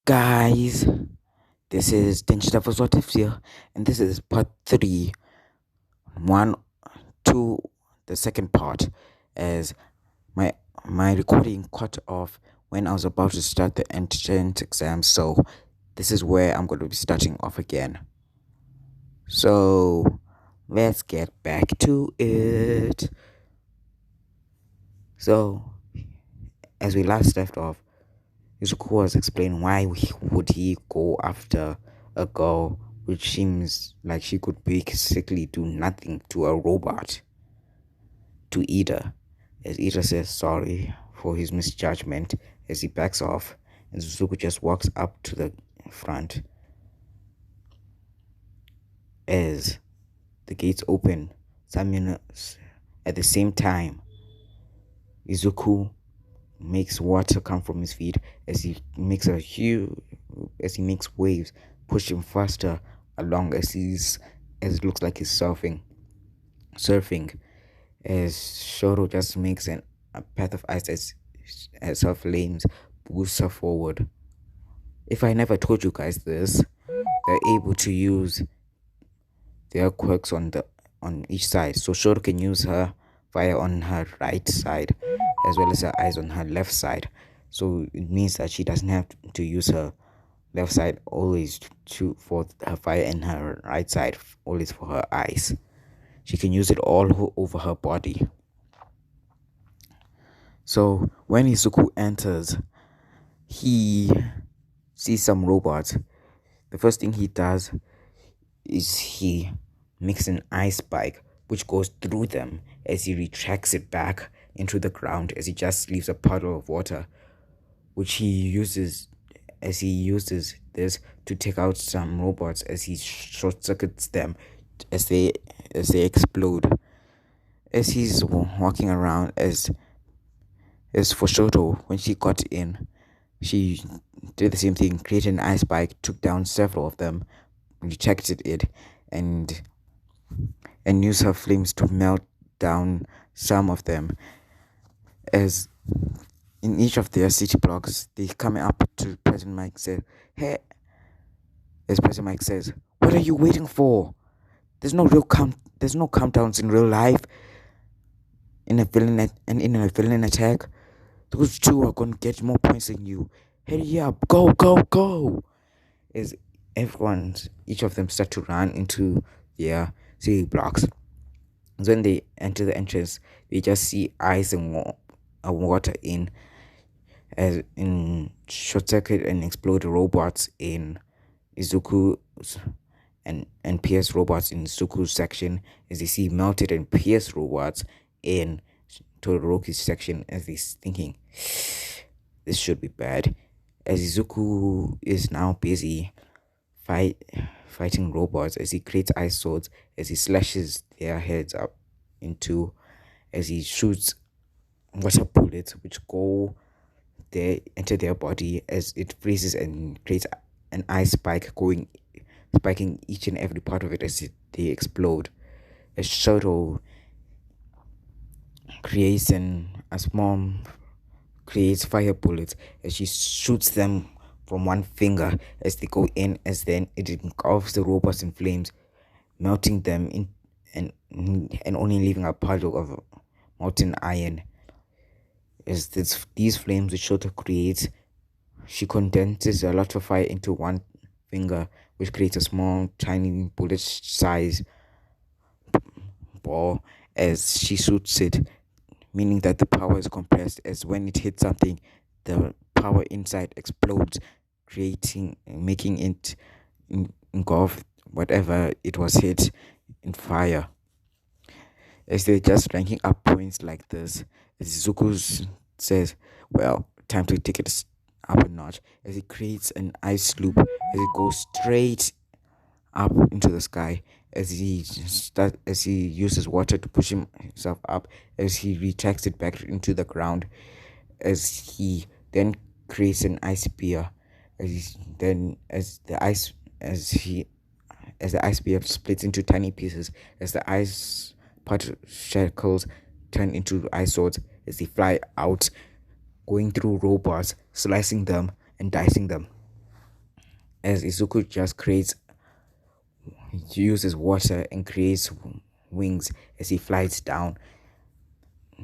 Guys, this is Digital Perspective here, and this is part three. One, two, the second part, as my my recording cut off when I was about to start the entrance exam. So this is where I'm going to be starting off again. So let's get back to it. So as we last left off, Yuzuku was explaining why would he go after a girl which seems like she could basically do nothing to a robot, to Ida, as Ida says sorry for his misjudgment as he backs off, and Suzuku just walks up to the front as the gates open. Some minutes at the same time, Izuku makes water come from his feet as he makes waves push him faster along as it looks like he's surfing as Shoro just makes a path of ice as her flames boost her forward. If I never told you guys this, they're able to use their quirks on each side, so Shoro can use her fire on her right side as well as her eyes on her left side. So it means that she doesn't have to use her left side always for her fire and her right side always for her eyes. She can use it all over her body. So when Izuku enters, he sees some robots. The first thing he does is he makes an ice spike which goes through them as he retracts it back into the ground as he just leaves a puddle of water, which he uses this to take out some robots as he short circuits them as they explode. As he's walking around, as for Shoto, when she got in, she did the same thing, created an ice spike, took down several of them, rejected it, and used her flames to melt down some of them. As in each of their city blocks, they come up to President Mike said, "Hey," as President Mike says, "What are you waiting for? There's no countdowns in real life. In a villain attack, those two are gonna get more points than you. Hurry up, go, go, go!" As each of them start to run into their city blocks. When they enter the entrance, they just see ice and water in short circuit and explode robots in Izuku's and pierce robots in Izuku's section, as they see melted and pierced robots in Todoroki's section, as he's thinking this should be bad, as Izuku is now busy fighting robots as he creates ice swords, as he slashes their heads up into, as he shoots water bullets which go there enter their body as it freezes and creates an ice spike spiking each and every part of it as they explode. As Shoto creates creates fire bullets as she shoots them from one finger as they go in, as then it engulfs the robots in flames, melting them in and only leaving a puddle of molten iron. As these flames which Shoto creates, she condenses a lot of fire into one finger, which creates a small, tiny bullet-sized ball as she shoots it, meaning that the power is compressed, as when it hits something, the power inside explodes, making it engulf whatever it was hit in fire. As they're just ranking up points like this, as Zuko says, well, time to take it up a notch, as he creates an ice loop as it goes straight up into the sky, as he uses water to push himself up, as he retracts it back into the ground, as he then creates an ice spear, as the ice spear splits into tiny pieces, as the ice particles turn into ice swords as they fly out, going through robots, slicing them and dicing them. as Izuku just creates, he uses water and creates wings as he flies down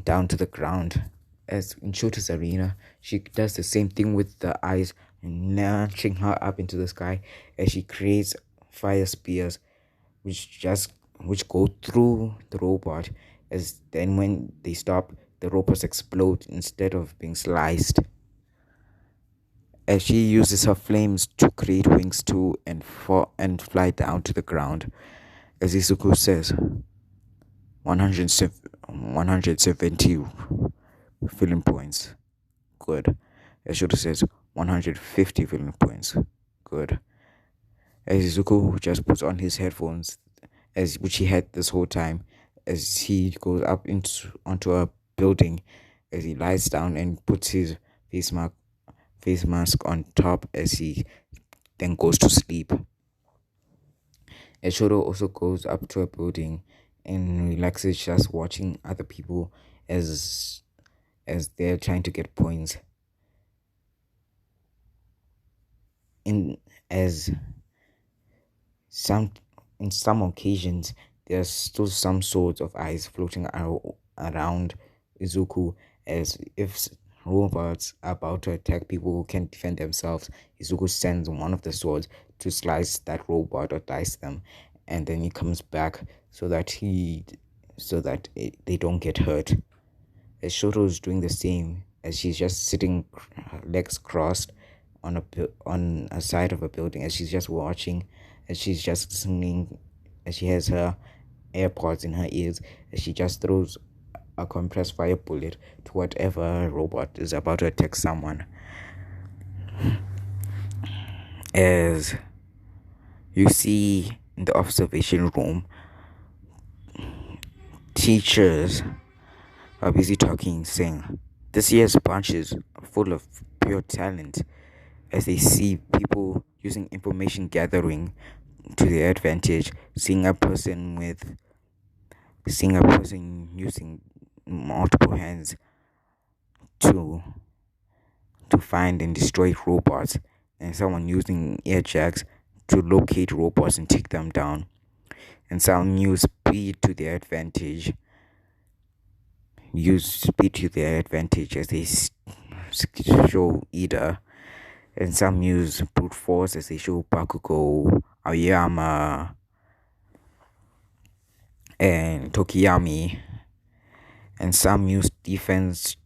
to the ground. As in Shota's arena, she does the same thing with the eyes, nudging her up into the sky as she creates fire spears, which go through the robot. As then when they stop, the robots explode instead of being sliced. As she uses her flames to create wings too and fly down to the ground. As Izuku says, 170 feeling points. Good. As Shota says, 150 feeling points. Good. As Izuku just puts on his headphones, which he had this whole time, as he goes up onto a building, as he lies down and puts his face mask on top as he then goes to sleep. As Shota also goes up to a building and relaxes just watching other people as they're trying to get points. As some in some occasions there's still some sorts of ice floating around Izuku, as if robots are about to attack people who can't defend themselves. Izuku sends one of the swords to slice that robot or dice them, and then he comes back so that they don't get hurt. As Shoto is doing the same, as she's just sitting legs crossed on a side of a building, as she's just watching, as she's just listening, as she has her AirPods in her ears, as she just throws a compressed fire bullet to whatever robot is about to attack someone. As you see in the observation room, teachers are busy talking, saying, "This year's bunch is full of pure talent," as they see people using information gathering to their advantage, seeing a person using multiple hands to find and destroy robots, and someone using air jacks to locate robots and take them down, and some use speed to their advantage as they show Ida, and some use brute force as they show Bakugo, Aoyama, and Tokiyami, and some use defense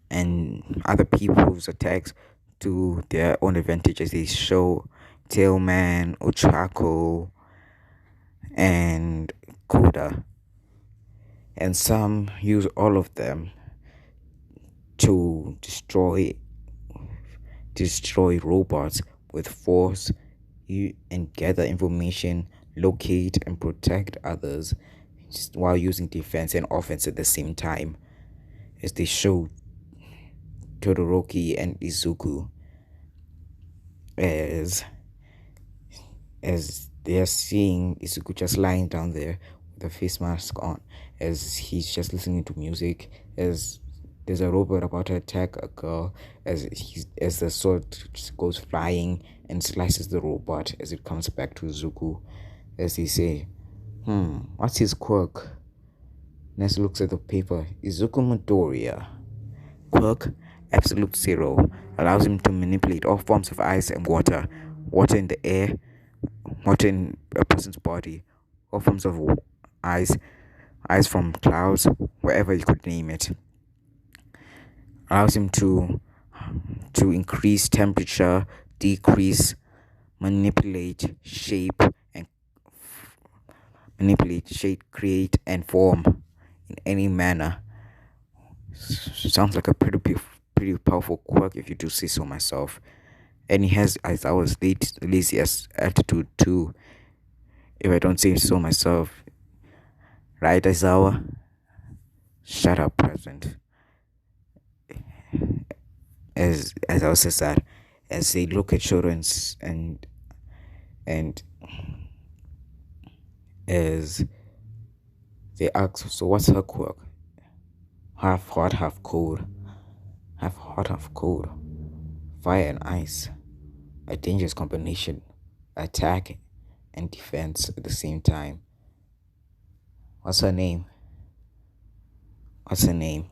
and other people's attacks to their own advantage as they show Tailman, Ochako, and Koda, and some use all of them to destroy robots with force and gather information, locate and protect others, while using defense and offense at the same time, as they show Todoroki and Izuku as they are seeing Izuku just lying down there with a face mask on, as he's just listening to music, as there's a robot about to attack a girl, as the sword goes flying and slices the robot as it comes back to Izuku, as they say, what's his quirk? Ness looks at the paper. Izuku Midoriya. Quirk, Absolute Zero, allows him to manipulate all forms of ice and water in the air, water in a person's body, all forms of ice from clouds, wherever you could name it. Allows him to increase temperature, decrease, manipulate shape, create, and form in any manner. Sounds like a pretty powerful quirk, if you do say so myself. And he has Aizawa's laziest attitude too, if I don't say so myself. Right, Aizawa? Shut up, present. As I also said, as they look at children and as they ask, so what's her quirk? Half hot, half cold. Half hot, half cold. Fire and ice. A dangerous combination. attack and defense at the same time. What's her name? What's her name?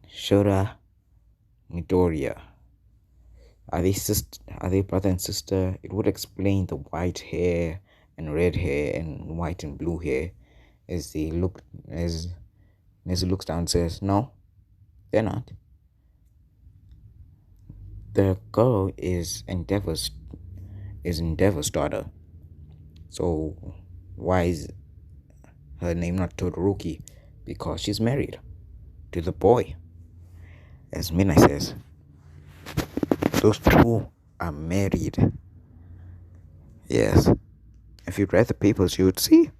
Shura Midoriya. Are they brother and sister? It would explain the white hair and red hair and white and blue hair as they look as Nezu looks down and says, no, they're not. The girl is Endeavor's daughter. So why is her name not Todoroki? Because she's married to the boy. As Midnight says, those two are married. Yes. If you read the papers, you would see.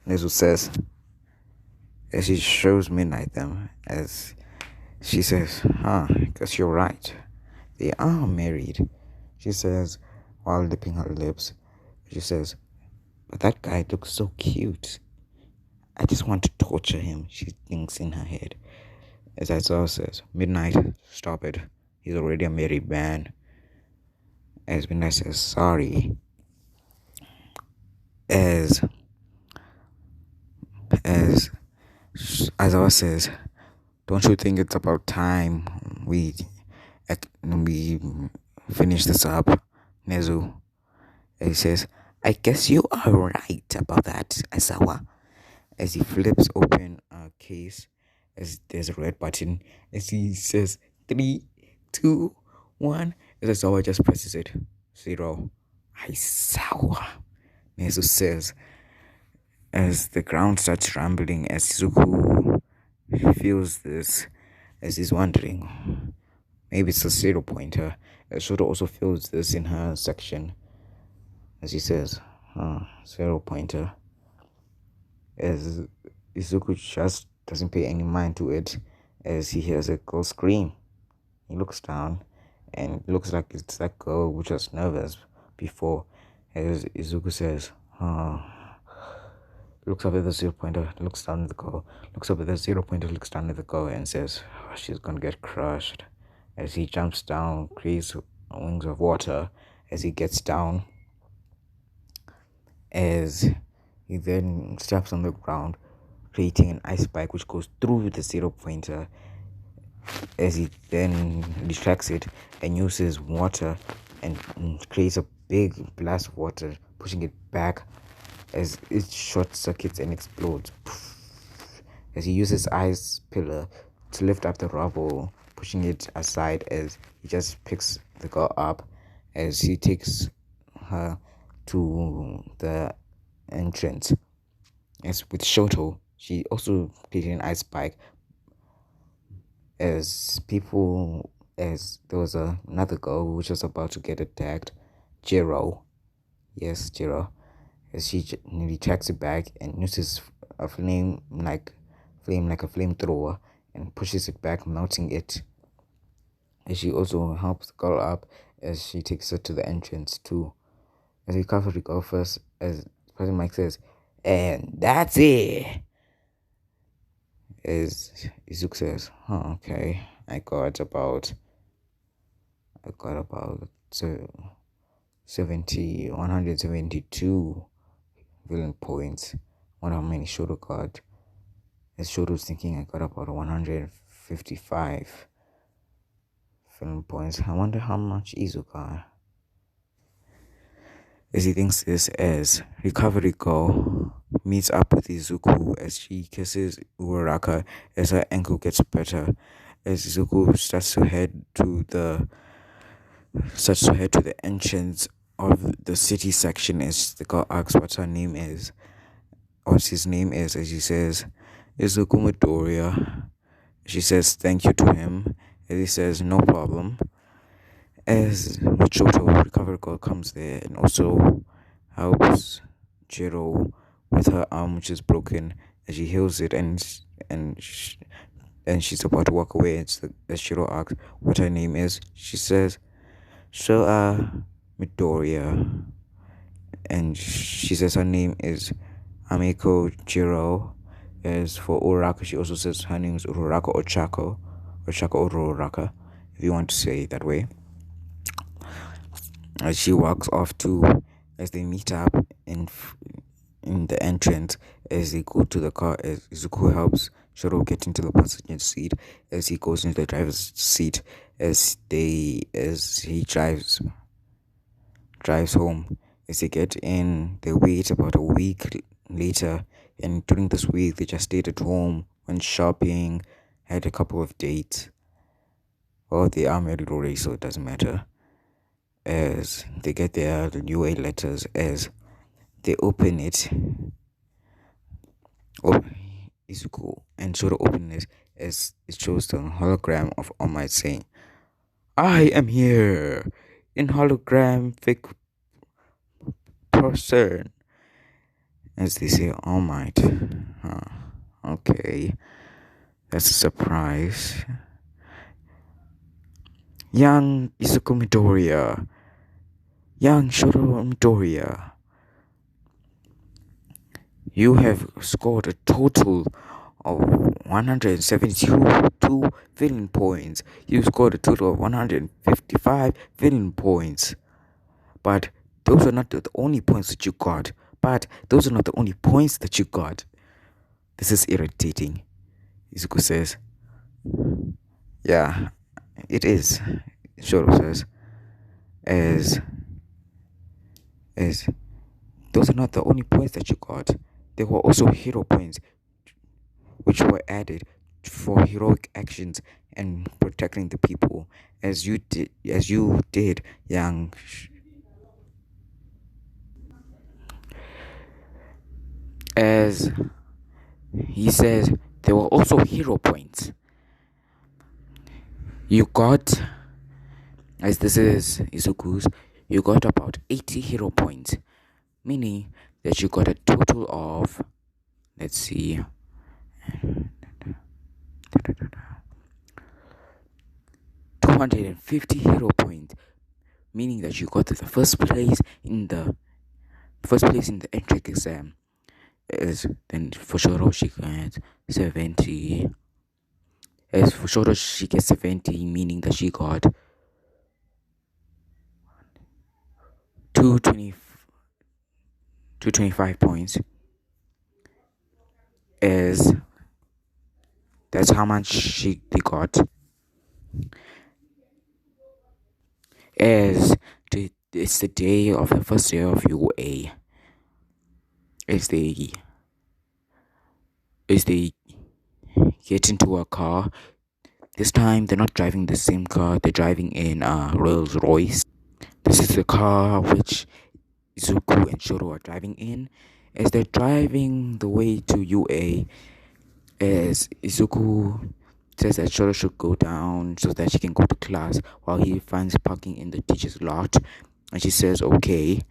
Nezu says, as she shows Midnight them, as she says, guess you're right. They are married. She says, while lipping her lips, she says, but that guy looks so cute. I just want to torture him, she thinks in her head. As Aizawa says, Midnight, stop it. He's already a married man. As Midnight says, sorry. As Aizawa says, don't you think it's about time we finish this up, Nezu? And he says, I guess you are right about that, Aizawa. As he flips open a case, as there's a red button, as he says 3, 2, 1, as Aizawa just presses it. 0. Aizawa, Nezu says, as the ground starts rumbling, as Izuku feels this, as he's wondering, maybe it's a 0 pointer. As Shoto also feels this in her section, as he says, 0 pointer. As Izuku just doesn't pay any mind to it, as he hears a girl scream. He looks down, and it looks like it's that girl which was nervous before. As Izuku says, looks up at the 0 pointer, looks down at the girl, looks up at the 0 pointer, looks down at the girl, and says, she's gonna get crushed. As he jumps down, creates wings of water. As he gets down, as he then steps on the ground, creating an ice spike which goes through the 0 pointer. As he then retracts it and uses water and creates a big blast of water, pushing it back as it short circuits and explodes. As he uses ice pillar to lift up the rubble, pushing it aside as he just picks the girl up as he takes her to the entrance. As with Shoto, she also created an ice spike as there was another girl which was about to get attacked, Jiro. Yes, Jiro. As she nearly tracks it back and uses a flame like a flamethrower and pushes it back, melting it. And she also helps the girl up as she takes her to the entrance too. As we cover the girl first, as President Mike says, and that's it. As Izuku says, okay, I got about 172 villain points. Wonder how many Shoto got. As Shoto's thinking, I got about 155 villain points. I wonder how much Izuku got. As he thinks this, as Recovery Girl meets up with Izuku as she kisses Uraraka as her ankle gets better. As Izuku starts to head to the entrance of the city section, as the girl asks what his name is, as he says, Izuku Midoriya. She says thank you to him, as he says no problem. As Michoto, Recovery Girl, comes there and also helps Jiro with her arm which is broken, as she heals it and she's about to walk away. As Jiro asks what her name is, she says Midoriya, and she says her name is Amiko Jiro. As for Uraraka, she also says her name is Uraraka or Chako or Uraraka, if you want to say it that way. as she walks off too, as they meet up in the entrance. As they go to the car, as Izuku helps Shoro get into the passenger seat, as he goes into the driver's seat, as he drives home. As they get in, they wait about a week later, and during this week they just stayed at home, went shopping, had a couple of dates. Well, they are married already, so it doesn't matter. As they get their UA letters, as they open it, Izuku and Shoro open it, as it shows the hologram of All Might saying, "I am here in holographic person." As they say, All Might. Okay, that's a surprise. Young Izuku Midoriya. Young Shoro Midoriya. You have scored a total of 172 villain points. You scored a total of 155 villain points. But those are not the only points that you got. This is irritating, Izuku says. Yeah, it is, Shoro says. As those are not the only points that you got. There were also hero points, which were added for heroic actions and protecting the people, as you did, young. As he says, there were also hero points. You got, as this is Izuku's, you got about 80 hero points, meaning that you got a total of, let's see, 250 hero points, meaning that you got the first place in the entrance exam. As then for Shoro she gets 70. As for Shoro she gets 70, meaning that she got 225 points. As that's how much they got. As it's the day of the first day of UA. As they get into a car. This time they're not driving the same car, they're driving in a Rolls Royce. This is the car which Izuku and Shoro are driving in. As they're driving the way to UA, as Izuku says that Shoro should go down so that she can go to class while he finds parking in the teacher's lot. And she says okay.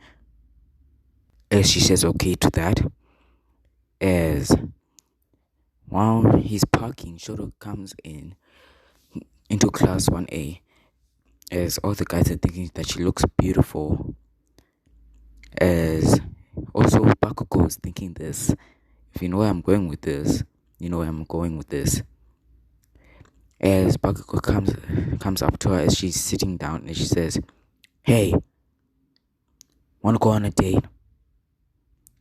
As she says okay to that. As while he's parking, Shoro comes into class 1A. As all the guys are thinking that she looks beautiful. As also Bakugo is thinking this. If you know where I'm going with this, you know where I'm going with this. As Bakugo comes up to her as she's sitting down and she says, "Hey, wanna go on a date?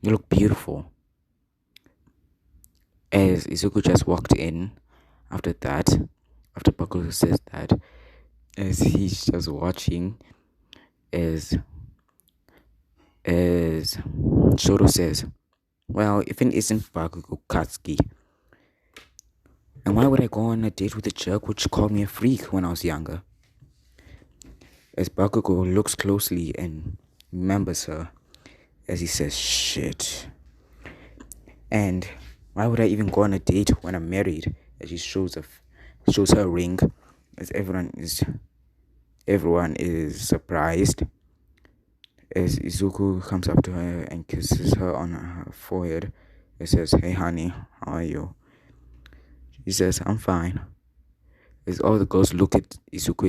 You look beautiful." As Izuku just walked in after Bakugo says that, as he's just watching, as Shoro says, "Well, if it isn't Bakugo Katsuki, and why would I go on a date with a jerk which called me a freak when I was younger?" As Bakugo looks closely and remembers her, as he says, "Shit. And why would I even go on a date when I'm married?" As she shows her a ring, as everyone is surprised. As Izuku comes up to her and kisses her on her forehead, and says, "Hey honey, how are you?" She says, "I'm fine." As all the girls look at Izuku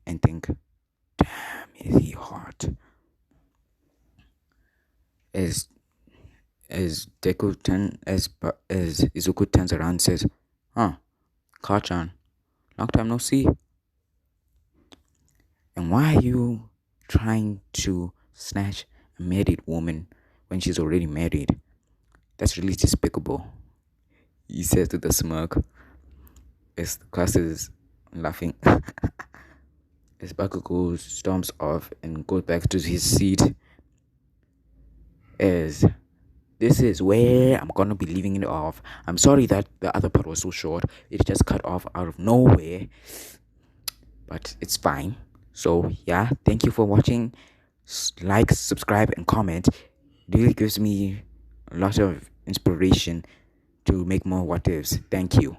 and think, "Damn, is he hot?" As Izuku turns around and says, "Huh, Kachan, long time no see. And why are you trying to snatch a married woman when she's already married. That's really despicable, he says to the smirk as the class is laughing. As Bakugo storms off and goes back to his seat, as this is where I'm gonna be leaving it off. I'm sorry that the other part was so short. It just cut off out of nowhere, but it's fine. So yeah, thank you for watching. Like, subscribe, and comment. It really gives me a lot of inspiration to make more what ifs. Thank you.